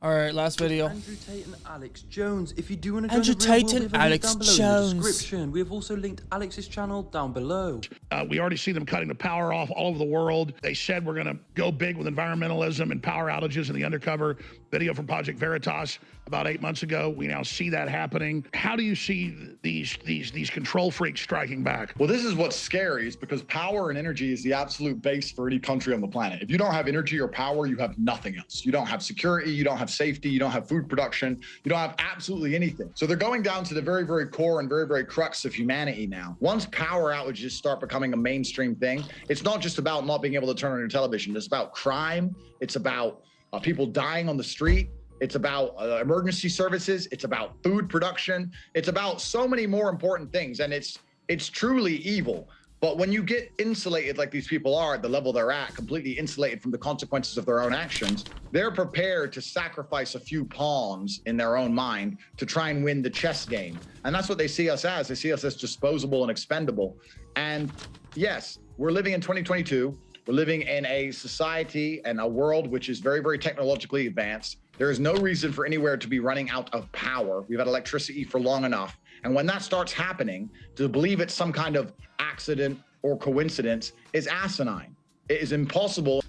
All right, last video. Andrew Tate and Alex Jones. If you do want to Andrew join the Tate real, and we'll have a link Alex down below Jones. in the description. We have also linked Alex's channel down below. We already see them cutting the power off all over the world. They said we're going to go big with environmentalism and power outages in the undercover video from Project Veritas about 8 months ago. We now see that happening. How do you see these control freaks striking back? Well, this is what's scary, is because power and energy is the absolute base for any country on the planet. If you don't have energy or power, you have nothing else. You don't have security, you don't have safety, you don't have food production, you don't have absolutely anything. So they're going down to the very, very core and very, very crux of humanity now. Once power outages start becoming a mainstream thing, it's not just about not being able to turn on your television. It's about crime. It's about people dying on the street. It's about emergency services. It's about food production. It's about so many more important things. And it's truly evil. But when you get insulated like these people are at the level they're at, completely insulated from the consequences of their own actions, they're prepared to sacrifice a few pawns in their own mind to try and win the chess game. And that's what they see us as. They see us as disposable and expendable. And yes, we're living in 2022. We're living in a society and a world which is very, very technologically advanced. There is no reason for anywhere to be running out of power. We've had electricity for long enough. And when that starts happening, to believe it's some kind of accident or coincidence is asinine. It is impossible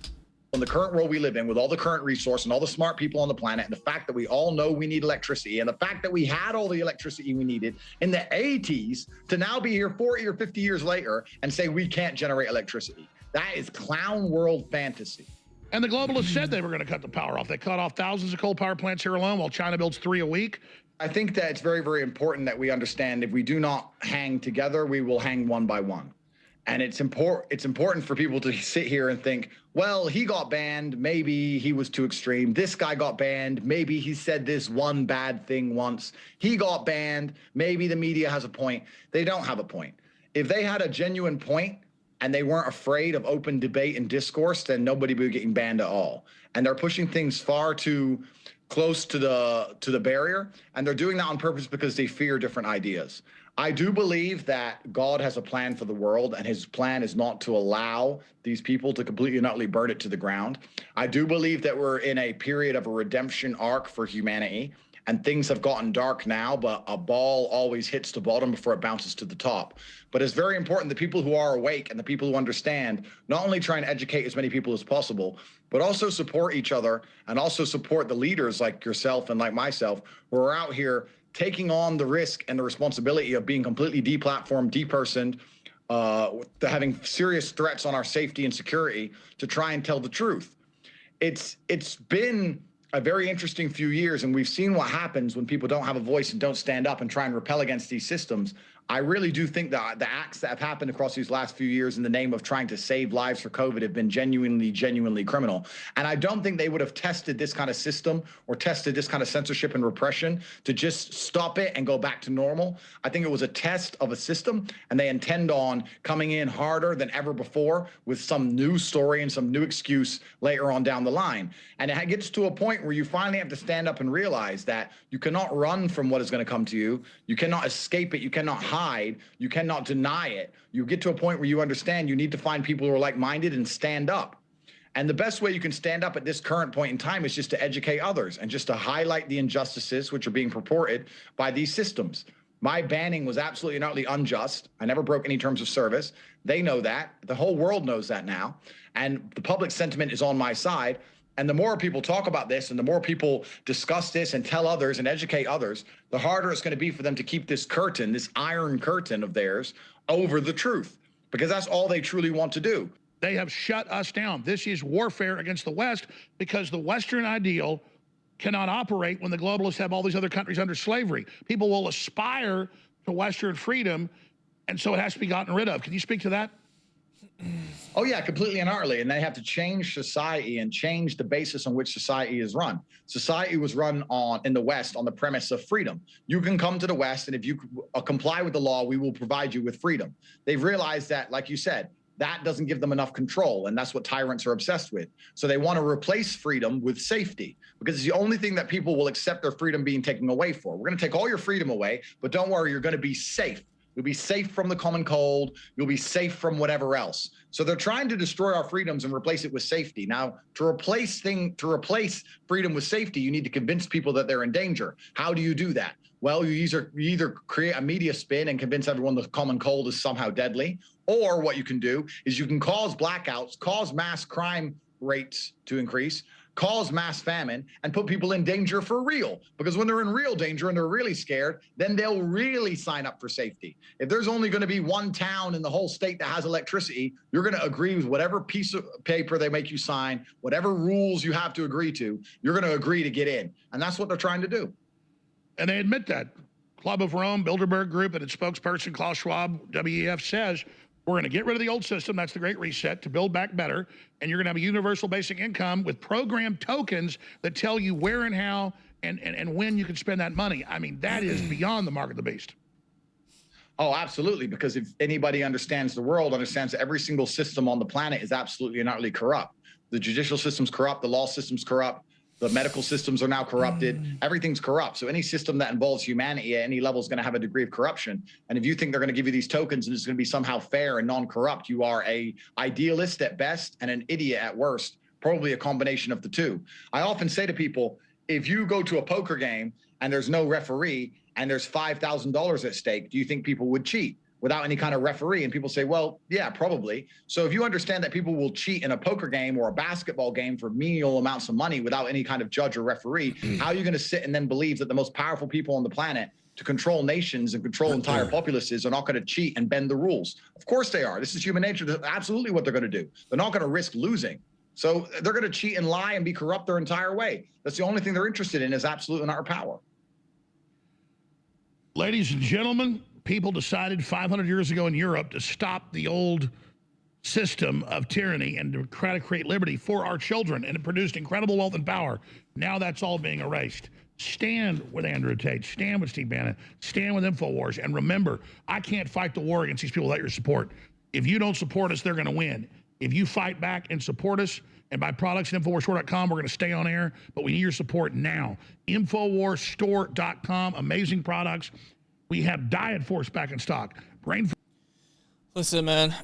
in the current world we live in, with all the current resource and all the smart people on the planet, and the fact that we all know we need electricity, and the fact that we had all the electricity we needed in the 80s, to now be here 40 or 50 years later and say we can't generate electricity. That is clown world fantasy. And the globalists said they were going to cut the power off. They cut off thousands of coal power plants here alone, while China builds 3 a week. I think that it's very, very important that we understand, if we do not hang together, we will hang one by one. And it's important for people to sit here and think, well, he got banned, maybe he was too extreme. This guy got banned, maybe he said this one bad thing once. He got banned, maybe the media has a point. They don't have a point. If they had a genuine point and they weren't afraid of open debate and discourse, then nobody would be getting banned at all. And they're pushing things far too close to the barrier, and they're doing that on purpose because they fear different ideas. I do believe that God has a plan for the world, and his plan is not to allow these people to completely and utterly burn it to the ground. I do believe that we're in a period of a redemption arc for humanity, and things have gotten dark now, but a ball always hits the bottom before it bounces to the top. But it's very important the people who are awake and the people who understand not only try and educate as many people as possible, but also support each other and also support the leaders like yourself and like myself, who are out here taking on the risk and the responsibility of being completely deplatformed, depersoned, having serious threats on our safety and security to try and tell the truth. It's been a very interesting few years, and we've seen what happens when people don't have a voice and don't stand up and try and repel against these systems. I really do think that the acts that have happened across these last few years in the name of trying to save lives for COVID have been genuinely criminal. And I don't think they would have tested this kind of system or tested this kind of censorship and repression to just stop it and go back to normal. I think it was a test of a system, and they intend on coming in harder than ever before with some new story and some new excuse later on down the line. And it gets to a point where you finally have to stand up and realize that you cannot run from what is going to come to you. You cannot escape it. You cannot hide. You cannot deny it. You get to a point where you understand you need to find people who are like-minded and stand up. And the best way you can stand up at this current point in time is just to educate others and just to highlight the injustices which are being purported by these systems. My banning was absolutely and utterly unjust. I never broke any terms of service. They know that. The whole world knows that now. And the public sentiment is on my side. And the more people talk about this and the more people discuss this and tell others and educate others, the harder it's going to be for them to keep this curtain, this iron curtain of theirs, over the truth, because that's all they truly want to do. They have shut us down. This is warfare against the West, because the Western ideal cannot operate when the globalists have all these other countries under slavery. People will aspire to Western freedom, and so it has to be gotten rid of. Can you speak to that? Oh, yeah, completely and utterly. And they have to change society and change the basis on which society is run. Society was run in the West on the premise of freedom. You can come to the West, and if you comply with the law, we will provide you with freedom. They've realized that, like you said, that doesn't give them enough control, and that's what tyrants are obsessed with. So they want to replace freedom with safety, because it's the only thing that people will accept their freedom being taken away for. We're going to take all your freedom away, but don't worry, you're going to be safe. You'll be safe from the common cold. You'll be safe from whatever else. So they're trying to destroy our freedoms and replace it with safety. Now, to replace freedom with safety, you need to convince people that they're in danger. How do you do that? Well, you either create a media spin and convince everyone the common cold is somehow deadly, or what you can do is you can cause blackouts, cause mass crime rates to increase, cause mass famine, and put people in danger for real. Because when they're in real danger and they're really scared, then they'll really sign up for safety. If there's only going to be one town in the whole state that has electricity, you're going to agree with whatever piece of paper they make you sign, whatever rules you have to agree to, you're going to agree to get in. And that's what they're trying to do. And they admit that. Club of Rome, Bilderberg Group, and its spokesperson, Klaus Schwab, WEF, says, we're going to get rid of the old system, that's the Great Reset, to build back better, and you're going to have a universal basic income with programmed tokens that tell you where and how and when you can spend that money. I mean, that is beyond the mark of the beast. Oh, absolutely, because if anybody understands the world, understands that every single system on the planet is absolutely and utterly corrupt. The judicial system's corrupt, the law system's corrupt, the medical systems are now corrupted. Everything's corrupt. So any system that involves humanity at any level is going to have a degree of corruption. And if you think they're going to give you these tokens and it's going to be somehow fair and non-corrupt, you are a idealist at best and an idiot at worst, probably a combination of the two. I often say to people, if you go to a poker game and there's no referee and there's $5,000 at stake, do you think people would cheat without any kind of referee? And people say, well, yeah, probably. So if you understand that people will cheat in a poker game or a basketball game for menial amounts of money without any kind of judge or referee, how are you going to sit and then believe that the most powerful people on the planet to control nations and control entire populaces are not going to cheat and bend the rules? Of course they are. This is human nature. That's absolutely what they're going to do. They're not going to risk losing. So they're going to cheat and lie and be corrupt their entire way. That's the only thing they're interested in is absolute and utter power. Ladies and gentlemen, people decided 500 years ago in Europe to stop the old system of tyranny and to try to create liberty for our children, and it produced incredible wealth and power. Now that's all being erased. Stand with Andrew Tate, stand with Steve Bannon, stand with InfoWars, and remember, I can't fight the war against these people without your support. If you don't support us, they're going to win. If you fight back and support us and buy products at InfoWarsStore.com, we're going to stay on air, but we need your support now. InfoWarsStore.com, amazing products. We have Diet Force back in stock. Listen, man,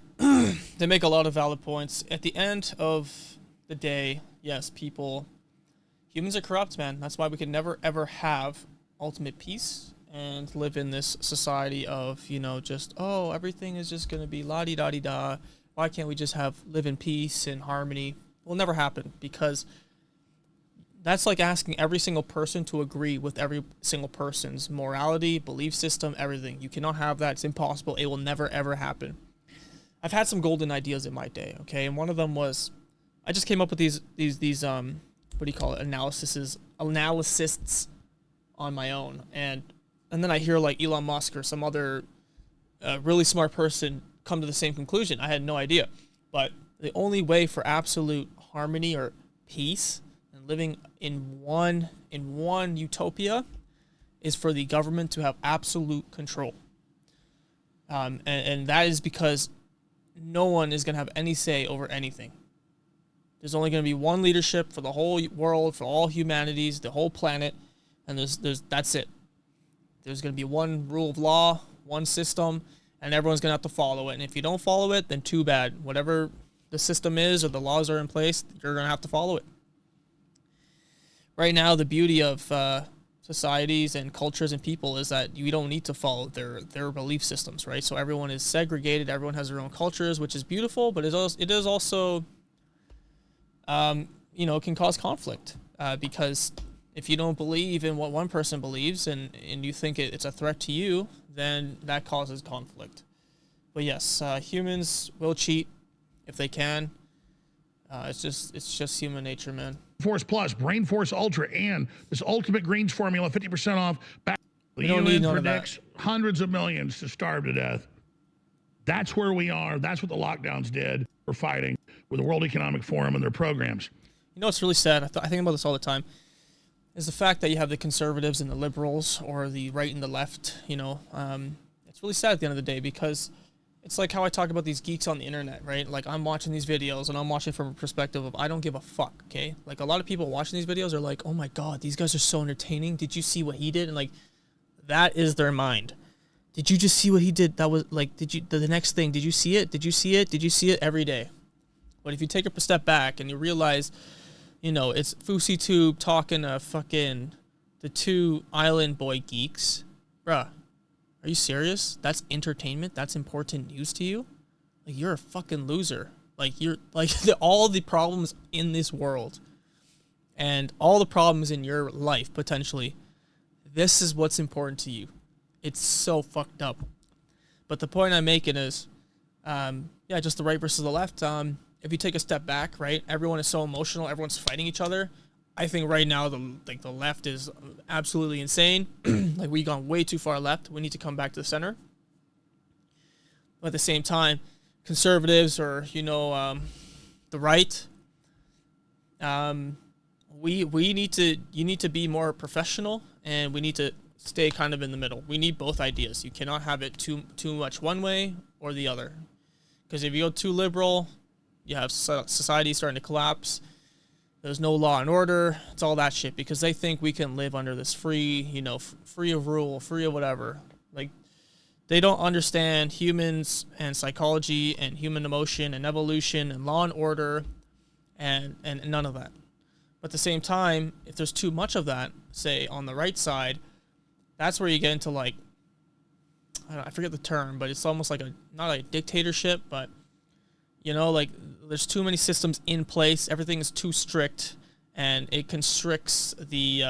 they make a lot of valid points. At the end of the day, yes, humans are corrupt, man. That's why we can never, ever have ultimate peace and live in this society of, just, oh, everything is just going to be la-di-da-di-da. Why can't we just live in peace and harmony? It will never happen, because that's like asking every single person to agree with every single person's morality, belief system, everything. You cannot have that. It's impossible. It will never, ever happen. I've had some golden ideas in my day, okay? And one of them was, I just came up with these what do you call it, analysis on my own. And then I hear like Elon Musk or some other really smart person come to the same conclusion. I had no idea. But the only way for absolute harmony or peace and living in one utopia is for the government to have absolute control. And that is because no one is going to have any say over anything. There's only going to be one leadership for the whole world, for all humanities, the whole planet, and that's it. There's going to be one rule of law, one system, and everyone's going to have to follow it. And if you don't follow it, then too bad. Whatever the system is or the laws are in place, you're going to have to follow it. Right now, the beauty of societies and cultures and people is that you don't need to follow their belief systems, right? So everyone is segregated. Everyone has their own cultures, which is beautiful, but it is also can cause conflict because if you don't believe in what one person believes and you think it's a threat to you, then that causes conflict. But yes, humans will cheat if they can. It's just human nature, man. Force Plus, Brain Force Ultra, and this Ultimate Greens formula, 50% off. The don't UN need none of predicts hundreds of millions to starve to death. That's where we are. That's what the lockdowns did. We're fighting with the World Economic Forum and their programs. You know what's really sad? I think about this all the time. Is the fact that you have the conservatives and the liberals, or the right and the left. It's really sad at the end of the day, because it's like how I talk about these geeks on the internet, right? Like, I'm watching these videos and I'm watching from a perspective of I don't give a fuck, okay? Like, a lot of people watching these videos are like, oh my God, these guys are so entertaining. Did you see what he did? And like, that is their mind. Did you just see what he did? That was like, did you, the next thing, did you see it? Did you see it? Did you see it? Every day. But if you take a step back and you realize, you know, it's Fousey Tube talking to fucking the two island boy geeks. Bruh, are you serious? That's entertainment? That's important news to you? Like, you're a fucking loser. Like, you're, like, all the problems in this world and all the problems in your life, potentially, this is what's important to you. It's so fucked up. But the point I'm making is, yeah, just the right versus the left. If you take a step back, right, everyone is so emotional. Everyone's fighting each other. I think right now the left is absolutely insane. Like, we've gone way too far left. We need to come back to the center. But at the same time, conservatives or, you know, the right, you need to be more professional, and we need to stay kind of in the middle. We need both ideas. You cannot have it too much one way or the other. Because if you go too liberal, you have society starting to collapse. There's no law and order. It's all that shit because they think we can live under this free, you know, free of rule, free of whatever. Like, they don't understand humans and psychology and human emotion and evolution and law and order and none of that. But at the same time, if there's too much of that, say on the right side, that's where you get into, like, I forget the term, but it's almost like not a dictatorship, but, you know, like, there's too many systems in place. Everything is too strict, and it constricts the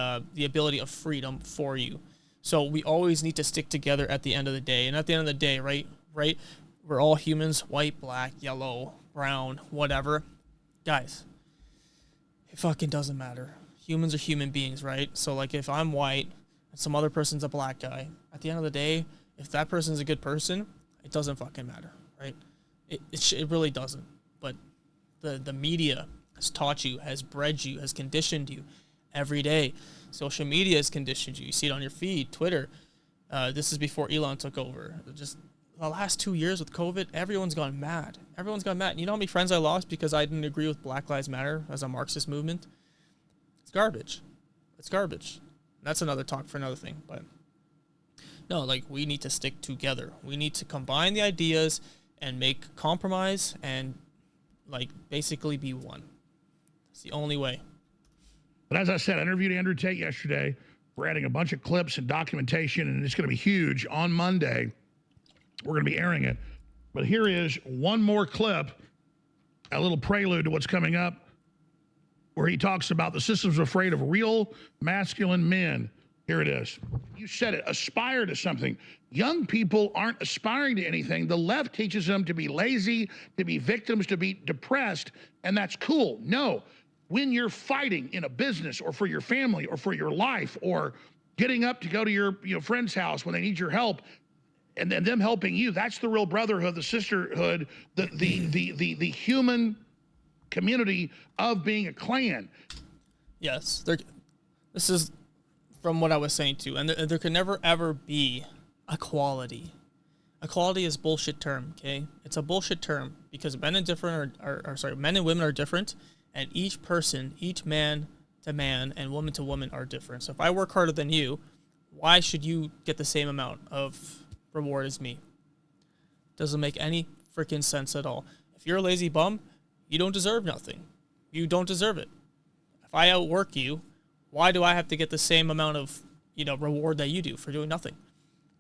ability of freedom for you. So we always need to stick together at the end of the day. And at the end of the day, right, we're all humans, white, black, yellow, brown, whatever. Guys, it fucking doesn't matter. Humans are human beings, right? So, like, if I'm white and some other person's a black guy, at the end of the day, if that person's a good person, it doesn't fucking matter, right? It really doesn't. But the media has taught you, has bred you, has conditioned you every day. Social media has conditioned you. You see it on your feed, Twitter. This is before Elon took over. Just the last 2 years with COVID, everyone's gone mad. Everyone's gone mad. You know how many friends I lost because I didn't agree with Black Lives Matter as a Marxist movement? It's garbage. It's garbage. That's another talk for another thing. But no, like, we need to stick together. We need to combine the ideas and make compromise and, like, basically be one. It's the only way. But as I said, I interviewed Andrew Tate yesterday. We're adding a bunch of clips and documentation, and it's going to be huge. On Monday, we're going to be airing it. But here is one more clip, a little prelude to what's coming up, where he talks about the system's afraid of real masculine men. Here it is. You said it, aspire to something. Young people aren't aspiring to anything. The left teaches them to be lazy, to be victims, to be depressed, and that's cool. No. When you're fighting in a business or for your family or for your life or getting up to go to your friend's house when they need your help and then them helping you, that's the real brotherhood, the sisterhood, the human community of being a clan. Yes. This is from what I was saying too. And there can never ever be equality. Equality is a bullshit term, okay? It's a bullshit term because men and women are different. And each person, each man to man and woman to woman are different. So if I work harder than you, why should you get the same amount of reward as me? Doesn't make any freaking sense at all. If you're a lazy bum, you don't deserve nothing. You don't deserve it. If I outwork you, why do I have to get the same amount of, reward that you do for doing nothing?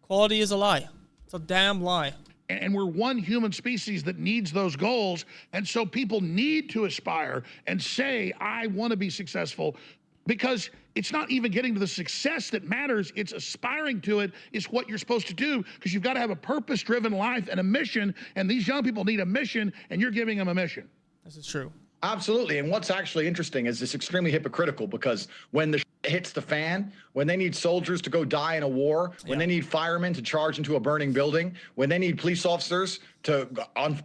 Quality is a lie. It's a damn lie. And we're one human species that needs those goals. And so people need to aspire and say, I want to be successful, because it's not even getting to the success that matters. It's aspiring to it is what you're supposed to do, because you've got to have a purpose-driven life and a mission. And these young people need a mission, and you're giving them a mission. This is true. Absolutely. And what's actually interesting is it's extremely hypocritical, because when the shit hits the fan, when they need soldiers to go die in a war, when they need firemen to charge into a burning building, when they need police officers to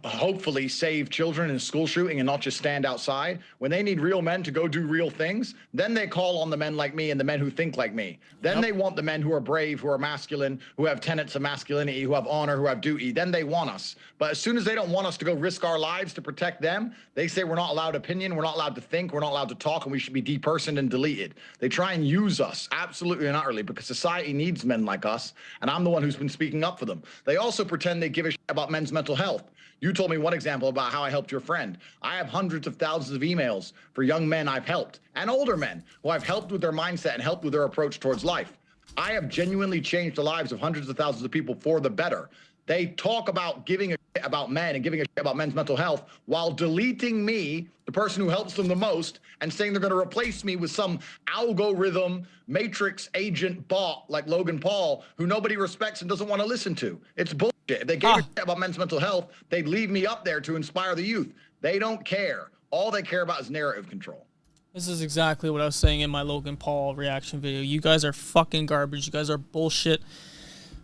hopefully save children in a school shooting and not just stand outside, when they need real men to go do real things, then they call on the men like me and the men who think like me. Then they want the men who are brave, who are masculine, who have tenets of masculinity, who have honor, who have duty. Then they want us. But as soon as they don't want us to go risk our lives to protect them, they say we're not allowed opinion, we're not allowed to think, we're not allowed to talk, and we should be depersoned and deleted. They try and use us, absolutely and utterly, because society needs men like us, and I'm the one who's been speaking up for them. They also pretend they give a shit about men's mental health. You told me one example about how I helped your friend. I have hundreds of thousands of emails for young men I've helped, and older men who I've helped with their mindset and helped with their approach towards life. I have genuinely changed the lives of hundreds of thousands of people for the better. They talk about giving a shit about men and giving a shit about men's mental health while deleting me, the person who helps them the most, and saying they're going to replace me with some algorithm matrix agent bot like Logan Paul, who nobody respects and doesn't want to listen to. It's bullshit. If they gave a shit about men's mental health, they'd leave me up there to inspire the youth. They don't care. All they care about is narrative control. This is exactly what I was saying in my Logan Paul reaction video. You guys are fucking garbage. You guys are bullshit.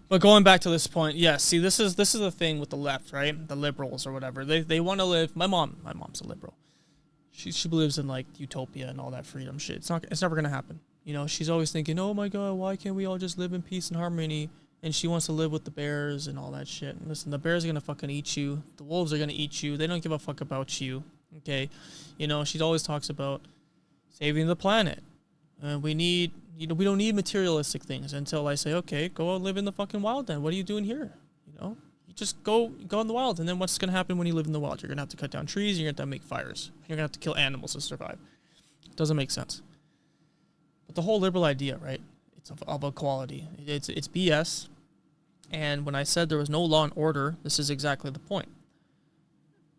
But going back to this point, yeah, see, this is the thing with the left, right? The liberals or whatever. They want to live. My mom's a liberal. She believes in like utopia and all that freedom shit. It's never gonna happen. You know, she's always thinking, oh my god, why can't we all just live in peace and harmony? And she wants to live with the bears and all that shit. And listen, the bears are gonna fucking eat you. The wolves are gonna eat you. They don't give a fuck about you. Okay, you know, she always talks about saving the planet. We don't need materialistic things until I say, okay, go live in the fucking wild then. What are you doing here? You know, you just go in the wild. And then what's going to happen when you live in the wild? You're going to have to cut down trees. You're going to have to make fires. You're going to have to kill animals to survive. It doesn't make sense. But the whole liberal idea, right? It's of equality. It's BS. And when I said there was no law and order, this is exactly the point.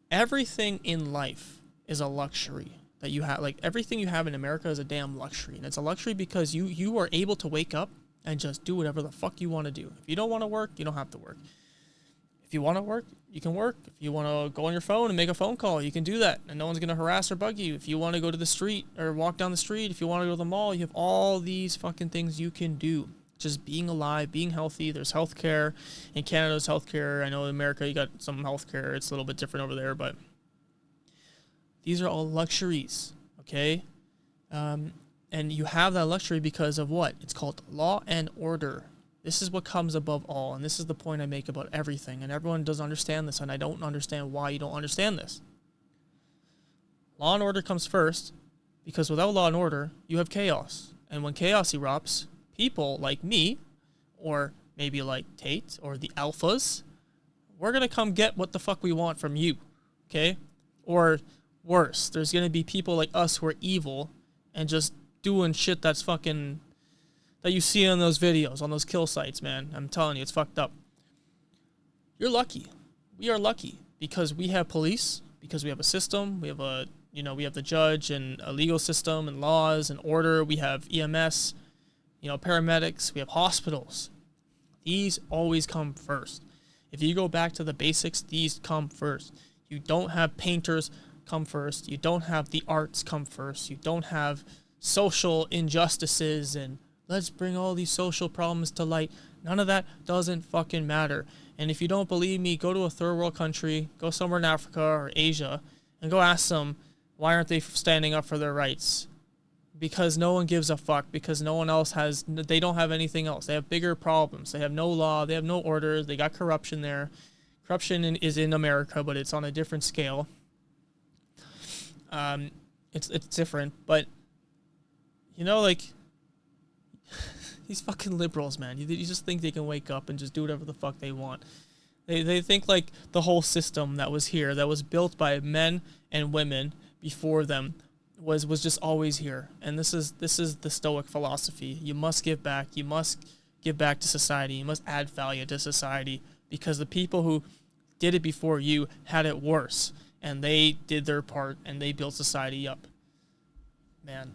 Everything in life is a luxury. That you have, like everything you have in America is a damn luxury, and it's a luxury because you are able to wake up and just do whatever the fuck you want to do. If you don't want to work, you don't have to work. If you want to work, you can work. If you want to go on your phone and make a phone call, you can do that, and no one's gonna harass or bug you. If you want to go to the street or walk down the street, if you want to go to the mall, you have all these fucking things you can do. Just being alive, being healthy. There's healthcare in Canada. There's healthcare. I know in America you got some healthcare. It's a little bit different over there, but these are all luxuries, okay? And you have that luxury because of what? It's called law and order. This is what comes above all, and this is the point I make about everything, and everyone doesn't understand this, and I don't understand why you don't understand this. Law and order comes first, because without law and order, you have chaos. And when chaos erupts, people like me, or maybe like Tate, or the alphas, we're going to come get what the fuck we want from you, okay? Or worse, there's going to be people like us who are evil and just doing shit that's fucking, that you see on those videos, on those kill sites, man. I'm telling you, it's fucked up. You're lucky. We are lucky because we have police, because we have a system, we have we have the judge and a legal system and laws and order. We have EMS, paramedics, we have hospitals. These always come first. If you go back to the basics, these come first. You don't have painters come first. You don't have the arts come first. You don't have social injustices and let's bring all these social problems to light. None of that doesn't fucking matter. And if you don't believe me, go to a third world country, go somewhere in Africa or Asia, and go ask them, why aren't they standing up for their rights? Because no one gives a fuck, because no one else they don't have anything else. They have bigger problems. They have no law, they have no order, they got corruption there. Corruption is in America, but it's on a different scale. It's different, but these fucking liberals, man, you just think they can wake up and just do whatever the fuck they want. They think like the whole system that was here, that was built by men and women before them, was just always here. And this is the Stoic philosophy. You must give back. You must give back to society. You must add value to society, because the people who did it before you had it worse. And they did their part, and they built society up. Man,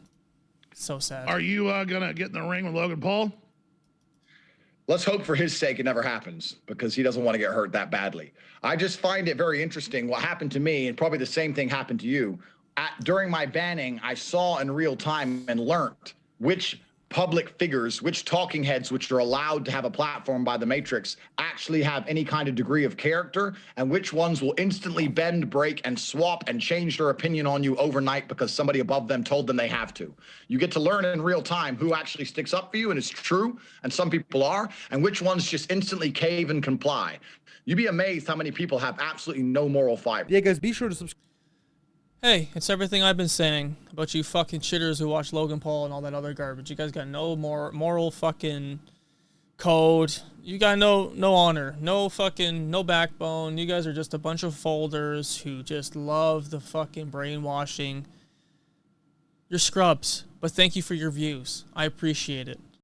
so sad. Are you going to get in the ring with Logan Paul? Let's hope for his sake it never happens, because he doesn't want to get hurt that badly. I just find it very interesting what happened to me, and probably the same thing happened to you. During my banning, I saw in real time and learned which public figures, which talking heads, which are allowed to have a platform by the Matrix, actually have any kind of degree of character, and which ones will instantly bend, break, and swap and change their opinion on you overnight because somebody above them told them they have to. You get to learn in real time who actually sticks up for you and is true, and some people are, and which ones just instantly cave and comply. You'd be amazed how many people have absolutely no moral fiber. Yeah, guys, be sure to subscribe. Hey, it's everything I've been saying about you fucking shitters who watch Logan Paul and all that other garbage. You guys got no more moral fucking code. You got no honor, no backbone. You guys are just a bunch of folders who just love the fucking brainwashing. You're scrubs, but thank you for your views. I appreciate it.